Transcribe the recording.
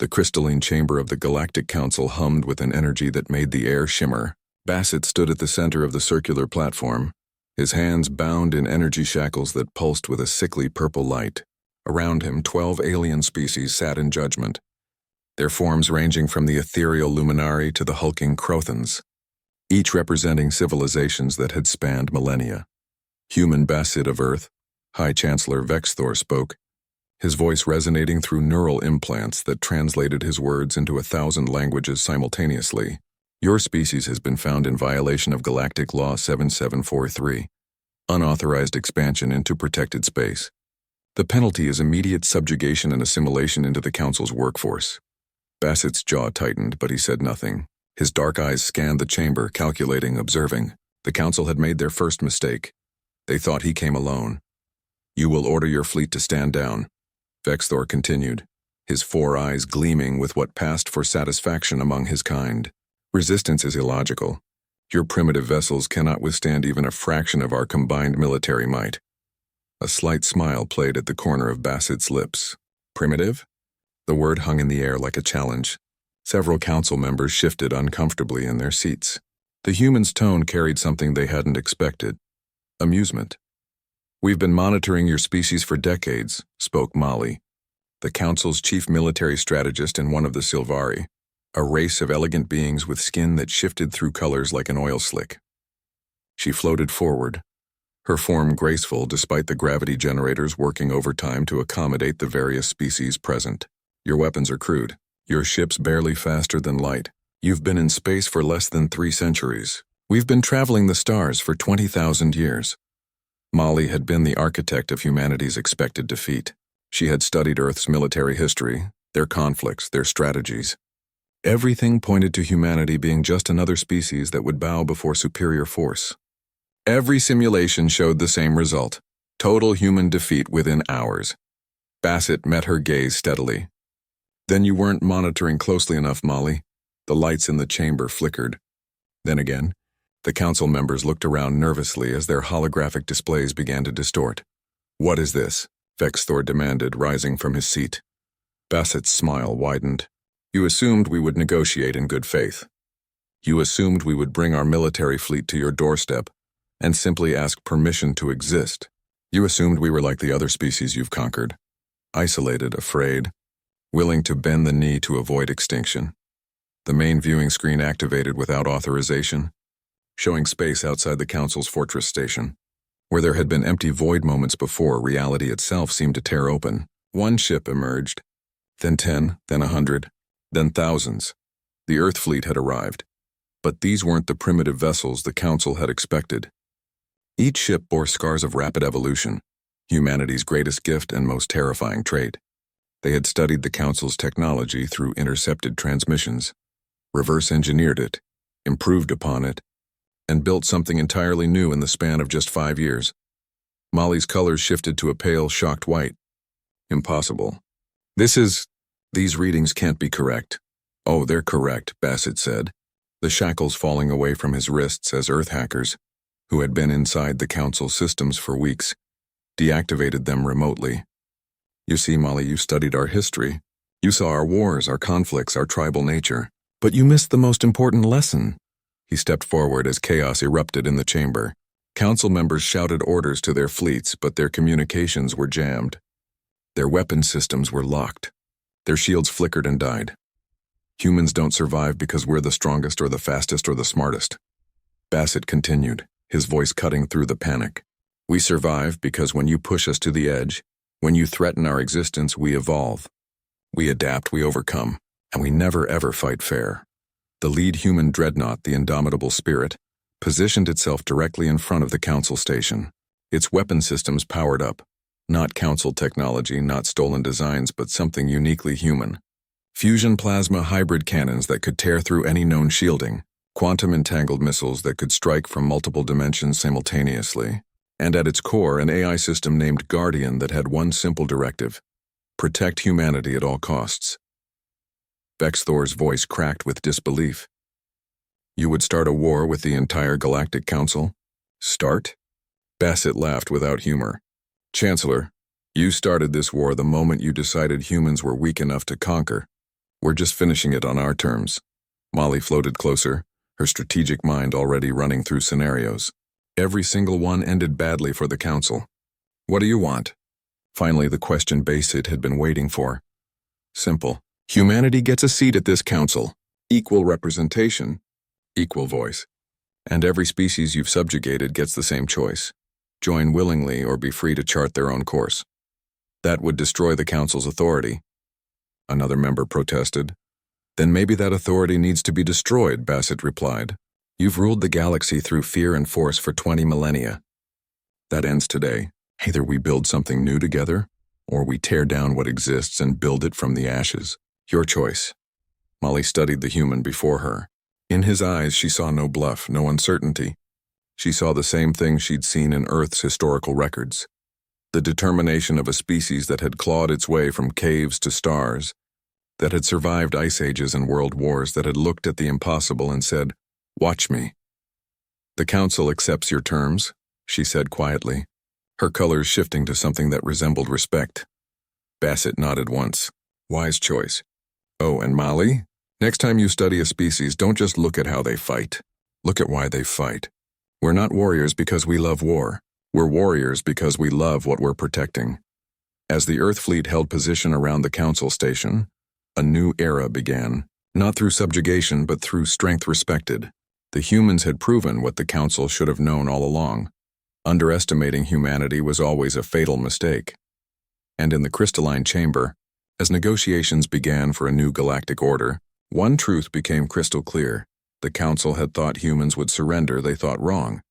The crystalline chamber of the Galactic Council hummed with an energy that made the air shimmer. Bassett stood at the center of the circular platform, his hands bound in energy shackles that pulsed with a sickly purple light. Around him, 12 alien species sat in judgment, their forms ranging from the ethereal Luminari to the hulking Crothans, each representing civilizations that had spanned millennia. Human Bassett of Earth, High Chancellor Vexthor spoke, his voice resonating through neural implants that translated his words into 1,000 languages simultaneously. Your species has been found in violation of Galactic Law 7743, unauthorized expansion into protected space. The penalty is immediate subjugation and assimilation into the Council's workforce. Bassett's jaw tightened, but he said nothing. His dark eyes scanned the chamber, calculating, observing. The Council had made their first mistake. They thought he came alone. You will order your fleet to stand down, Vexthor continued, his 4 eyes gleaming with what passed for satisfaction among his kind. Resistance is illogical. Your primitive vessels cannot withstand even a fraction of our combined military might. A slight smile played at the corner of Bassett's lips. Primitive? The word hung in the air like a challenge. Several council members shifted uncomfortably in their seats. The human's tone carried something they hadn't expected. Amusement. We've been monitoring your species for decades, spoke Molly, the Council's chief military strategist and one of the Silvari, a race of elegant beings with skin that shifted through colors like an oil slick. She floated forward, her form graceful despite the gravity generators working overtime to accommodate the various species present. Your weapons are crude. Your ship's barely faster than light. You've been in space for less than 3 centuries. We've been traveling the stars for 20,000 years. Molly had been the architect of humanity's expected defeat. She had studied Earth's military history, their conflicts, their strategies. Everything pointed to humanity being just another species that would bow before superior force. Every simulation showed the same result: total human defeat within hours. Bassett met her gaze steadily. Then you weren't monitoring closely enough, Molly. The lights in the chamber flickered. Then again, the council members looked around nervously as their holographic displays began to distort. What is this? Vexthor demanded, rising from his seat. Bassett's smile widened. You assumed we would negotiate in good faith. You assumed we would bring our military fleet to your doorstep and simply ask permission to exist. You assumed we were like the other species you've conquered, isolated, afraid, willing to bend the knee to avoid extinction. The main viewing screen activated without authorization, showing space outside the Council's fortress station. Where there had been empty void moments before, reality itself seemed to tear open. One ship emerged, then 10, then 100, then thousands. The Earth fleet had arrived. But these weren't the primitive vessels the Council had expected. Each ship bore scars of rapid evolution, humanity's greatest gift and most terrifying trait. They had studied the Council's technology through intercepted transmissions, reverse-engineered it, improved upon it, and built something entirely new in the span of just 5 years. Molly's colors shifted to a pale, shocked white. Impossible. These readings can't be correct. Oh, they're correct, Bassett said, the shackles falling away from his wrists as Earth hackers, who had been inside the Council systems for weeks, deactivated them remotely. You see, Molly, you studied our history. You saw our wars, our conflicts, our tribal nature. But you missed the most important lesson. He stepped forward as chaos erupted in the chamber. Council members shouted orders to their fleets, but their communications were jammed. Their weapon systems were locked. Their shields flickered and died. Humans don't survive because we're the strongest or the fastest or the smartest. Bassett continued, his voice cutting through the panic. We survive because when you push us to the edge, when you threaten our existence, we evolve. We adapt, we overcome, and we never ever fight fair. The lead human dreadnought, the indomitable spirit, positioned itself directly in front of the Council station. Its weapon systems powered up. Not Council technology, not stolen designs, but something uniquely human. Fusion plasma hybrid cannons that could tear through any known shielding. Quantum entangled missiles that could strike from multiple dimensions simultaneously. And at its core, an AI system named Guardian that had one simple directive: protect humanity at all costs. Vexthor's voice cracked with disbelief. You would start a war with the entire Galactic Council? Start? Bassett laughed without humor. Chancellor, you started this war the moment you decided humans were weak enough to conquer. We're just finishing it on our terms. Molly floated closer, her strategic mind already running through scenarios. Every single one ended badly for the council. What do you want? Finally, the question Basit had been waiting for. Simple. Humanity gets a seat at this council. Equal representation, equal voice. And every species you've subjugated gets the same choice. Join willingly or be free to chart their own course. That would destroy the council's authority. Another member protested. Then maybe that authority needs to be destroyed, Basit replied. You've ruled the galaxy through fear and force for 20 millennia. That ends today. Either we build something new together, or we tear down what exists and build it from the ashes. Your choice. Molly studied the human before her. In his eyes, she saw no bluff, no uncertainty. She saw the same thing she'd seen in Earth's historical records. The determination of a species that had clawed its way from caves to stars, that had survived ice ages and world wars, that had looked at the impossible and said, "Watch me." "The council accepts your terms," she said quietly, her colors shifting to something that resembled respect. Basit nodded once. Wise choice. Oh, and Molly, next time you study a species, don't just look at how they fight. Look at why they fight. We're not warriors because we love war. We're warriors because we love what we're protecting. As the Earth fleet held position around the council station, a new era began, not through subjugation but through strength respected. The humans had proven what the council should have known all along. Underestimating humanity was always a fatal mistake. And in the crystalline chamber, as negotiations began for a new galactic order, one truth became crystal clear. The council had thought humans would surrender. They thought wrong.